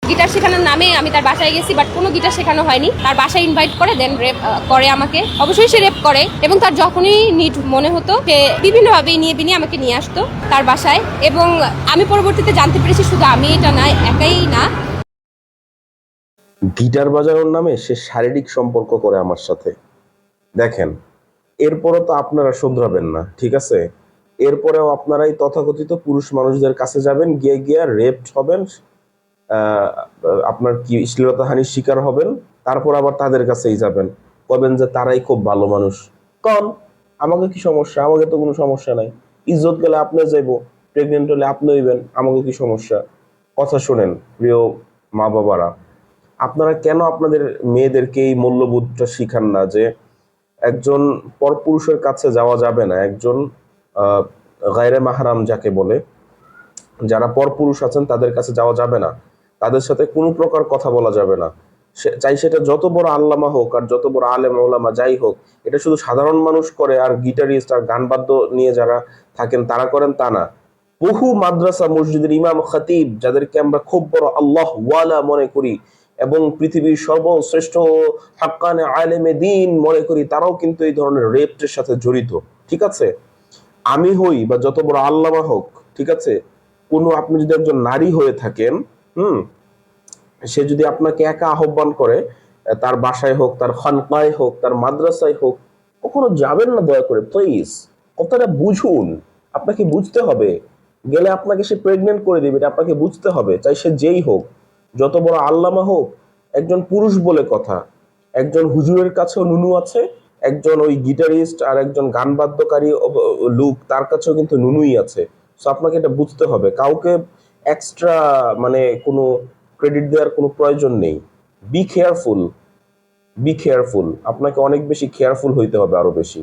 Guitar শেখানোর নামে আমি তার বাসায় গেছি, বাট কোনো গিটার শেখানো হয়নি। তার বাসায় ইনভাইট করে দেন রেপ করে আমাকে। অবশ্যই সে রেপ করে, এবং তার যখনই নিড মনে হতো সে বিভিন্নভাবে নিয়ে আমাকে নিয়ে আসতো তার বাসায়। এবং আমি পরবর্তীতে জানতে পেরেছি শুধু আমি এটা না, একাই না, গিটার বাজানোর নামে সে শারীরিক সম্পর্ক করে আমার সাথে। দেখেন, এরপরও তো আপনারা শুধরাবেন না, ঠিক আছে? এরপরেও আপনারাই তথাকথিত পুরুষ মানুষদের কাছে যাবেন, গিয়ে গিয়ে রেপড হবেন, আপনার কি শ্লীলতাহানির শিকার হবেন, তারপর আবার তাদের কাছেই যাবেন, বলবেন যে তারাই খুব ভালো মানুষ। কন, আমাকে কি সমস্যা? আমাকে তো কোনো সমস্যা নাই। ইজ্জত গেলে আপনি যাইব, প্রেগনেন্ট হলে আপনি হইবেন, আমাকে কি সমস্যা? কথা শোনেন প্রিয় মা বাবারা, আপনারা কেন আপনাদের মেয়েদেরকে এই মূল্যবোধটা শিখান না যে একজন পরপুরুষের কাছে যাওয়া যাবে না, একজন গায়রে মাহরাম যাকে বলে, যারা পরপুরুষ আছেন তাদের কাছে যাওয়া যাবে না, তাদের সাথে কোনো প্রকার কথা বলা যাবে না। চাই সেটা যত বড় আল্লামা হোক আর যত বড় আলেম ওলামা যাই হোক, এটা শুধু সাধারণ মানুষ করে আর গিটারিস্ট আর গান বাদ্য নিয়ে যারা থাকেন তারা করেন তা না। বহু মাদ্রাসা মসজিদের ইমাম খতিব যাদেরকে আমরা খুব বড় আল্লাহ ওয়ালা মনে করি এবং পৃথিবীর সর্বশ্রেষ্ঠ হাক্কানে আলেমে দ্বীন মনে করি, তারাও কিন্তু এই ধরনের রেপের সাথে জড়িত। ঠিক আছে, আমি হই বা যত বড় আল্লামা হোক, ঠিক আছে, আপনি যদি একজন নারী হয়ে থাকেন, সে যদি আপনাকে একা আহ্বান করে, তার বাসায় হোক, তার খানকায় হোক, তার মাদ্রাসায় হোক, কখনো যাবেন না, দয়া করে প্লিজ। কথাটা বুঝুন, আপনাকে বুঝতে হবে। গেলে আপনাকে সে প্রেগনেন্ট করে দিবে, এটা আপনাকে বুঝতে হবে। চাই সে যেই হোক, যত বড় আল্লামা হোক, একজন পুরুষ বলে কথা, একজন হুজুরের কাছেও নুনু আছে, একজন ওই গিটারিস্ট আর একজন গান বাদ্যকারী লোক, তার কাছেও কিন্তু নুনুই আছে। সো আপনাকে এটা বুঝতে হবে। কাউকে এক্সট্রা মানে কোনো ক্রেডিট দেওয়ার কোনো প্রয়োজন নেই। বি কেয়ারফুল, বি কেয়ারফুল, আপনাকে অনেক বেশি কেয়ারফুল হইতে হবে, আরো বেশি।